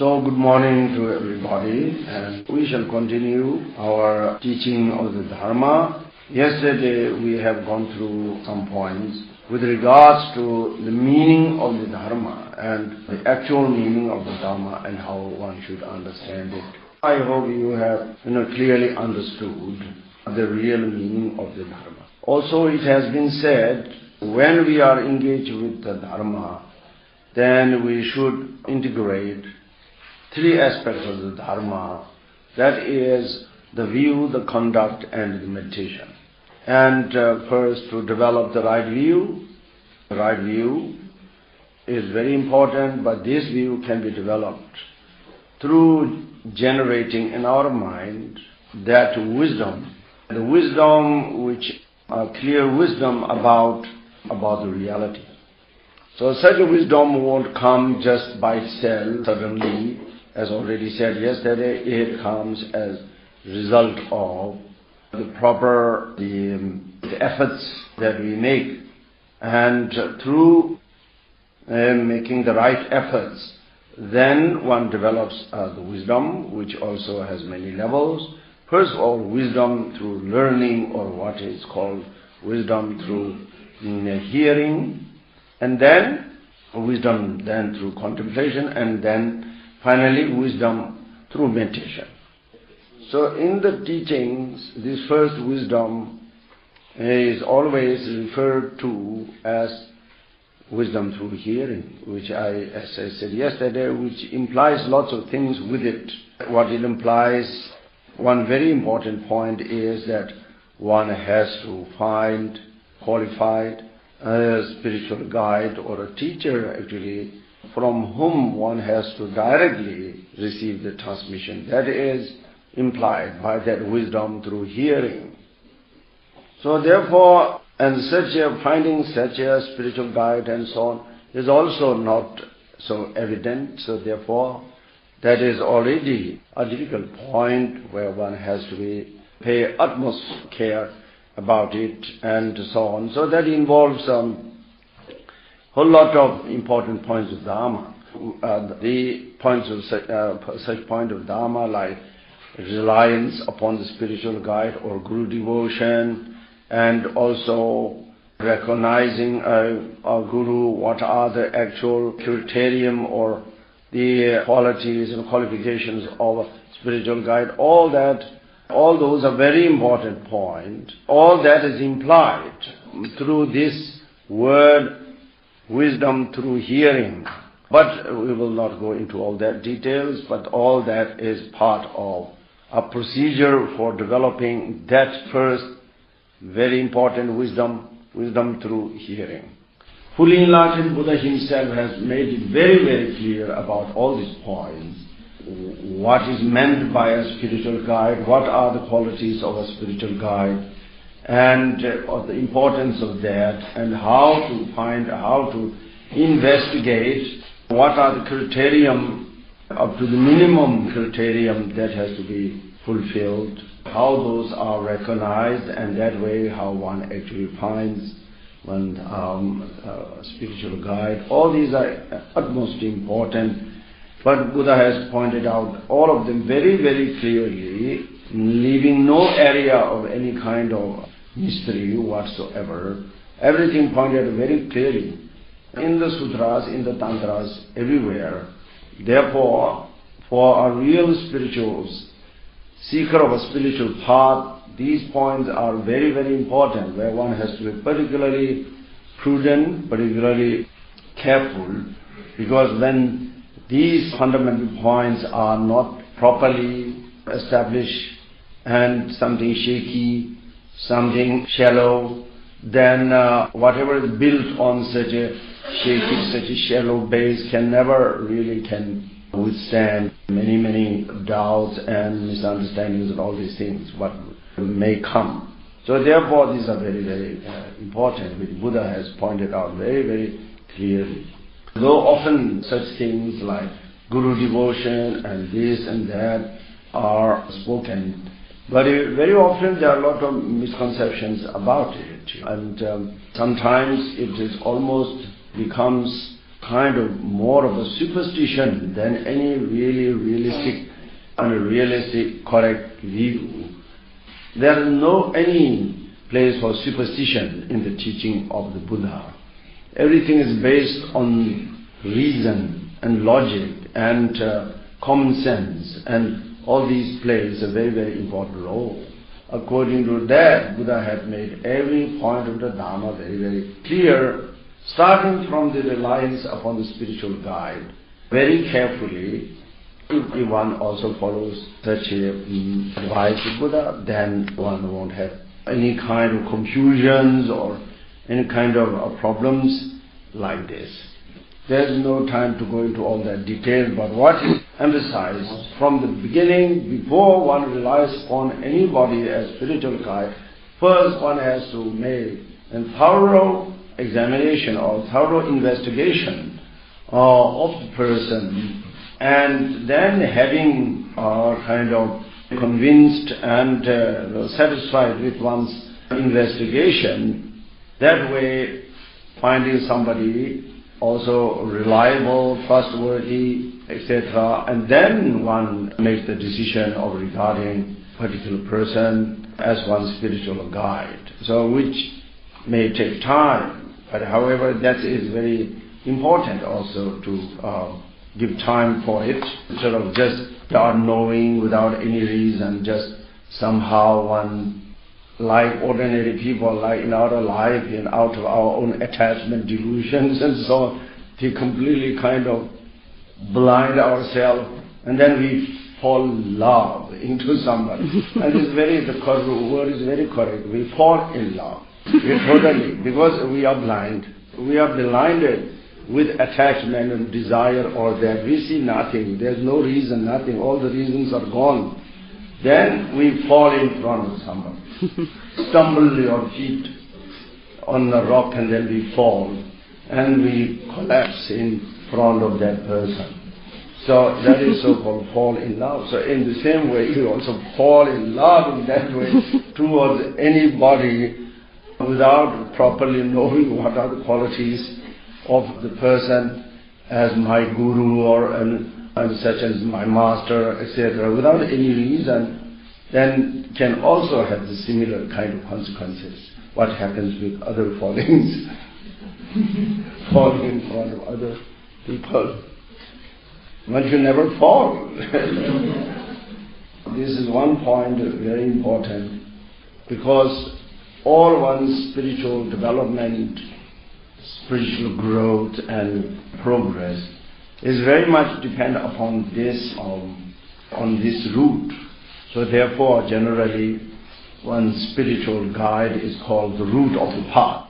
So good morning to everybody, and we shall continue our teaching of the Dharma. Yesterday we have gone through some points with regards to the meaning of the Dharma and the actual meaning of the Dharma and how one should understand it. I hope you have clearly understood the real meaning of the Dharma. Also it has been said, when we are engaged with the Dharma, then we should integrate three aspects of the Dharma, that is the view, the conduct and the meditation. And first, to develop the right view. The right view is very important, but this view can be developed through generating in our mind that wisdom, the wisdom which a clear wisdom about the reality. So such a wisdom won't come just by itself suddenly. As already said yesterday, it comes as result of the proper the efforts that we make, and through making the right efforts, then one develops the wisdom, which also has many levels. First of all, wisdom through learning, or what is called wisdom through hearing, and then wisdom then through contemplation, and then finally wisdom through meditation. So in the teachings, this first wisdom is always referred to as wisdom through hearing, which as I said yesterday, which implies lots of things with it. What it implies, one very important point is that one has to find qualified spiritual guide or a teacher actually, from whom one has to directly receive the transmission. That is implied by that wisdom through hearing. So therefore, finding such a spiritual guide and so on is also not so evident. So therefore, that is already a difficult point where one has to pay utmost care about it and so on. So that involves whole lot of important points of Dharma. The points of such point of Dharma like reliance upon the spiritual guide or Guru devotion, and also recognizing a Guru, what are the actual criterion or the qualities and qualifications of a spiritual guide. All those are very important points. All that is implied through this word wisdom through hearing. But we will not go into all that details, but all that is part of a procedure for developing that first very important wisdom through hearing. Fully enlightened Buddha himself has made it very, very clear about all these points. What is meant by a spiritual guide, what are the qualities of a spiritual guide, and of the importance of that, and how to investigate what are the criterion, up to the minimum criterion that has to be fulfilled, how those are recognized, and that way how one actually finds one spiritual guide. All these are utmost important, but Buddha has pointed out all of them very, very clearly, leaving no area of any kind of mystery whatsoever. Everything pointed out very clearly in the sutras, in the tantras, everywhere. Therefore, for a real spirituals, seeker of a spiritual path, these points are very, very important, where one has to be particularly prudent, particularly careful, because when these fundamental points are not properly established and something shaky, something shallow, then whatever is built on such a shaky, such a shallow base can never really withstand many doubts and misunderstandings and all these things what may come. So therefore these are very, very important, which Buddha has pointed out very, very clearly. Though often such things like Guru devotion and this and that are spoken, but very often there are a lot of misconceptions about it, and sometimes it is almost becomes kind of more of a superstition than any really realistic and realistic correct view. There is no any place for superstition in the teaching of the Buddha. Everything is based on reason and logic and common sense, and all these plays a very, very important role. According to that, Buddha had made every point of the Dharma very, very clear, starting from the reliance upon the spiritual guide, very carefully. If one also follows such advice of Buddha, then one won't have any kind of confusions or any kind of problems like this. There's no time to go into all that detail, but what is emphasized from the beginning, before one relies upon anybody as spiritual guide, first one has to make a thorough examination or thorough investigation of the person, and then having kind of convinced and satisfied with one's investigation, that way finding somebody also reliable, trustworthy, etc., and then one makes the decision of regarding a particular person as one's spiritual guide. So which may take time, but however that is very important also to give time for it, instead of just start knowing without any reason, just somehow one, like ordinary people, like in our life and out of our own attachment delusions and so on, to completely kind of blind ourselves, and then we fall in love into somebody. And it's the word is very correct. We fall in love. We totally, because we are blind. We are blinded with attachment and desire, or that we see nothing. There's no reason, nothing. All the reasons are gone. Then we fall in front of somebody. Stumble your feet on the rock and then we fall. And we collapse in front of that person. So that is so-called fall in love. So in the same way, you also fall in love in that way towards anybody without properly knowing what are the qualities of the person as my guru or and such as my master, etc., without any reason, then can also have the similar kind of consequences. What happens with other fallings? Falling in front of other people. One should never fall. This is one point very important, because all one's spiritual development, spiritual growth and progress is very much dependent upon this, on this route. So therefore, generally, one's spiritual guide is called the root of the path.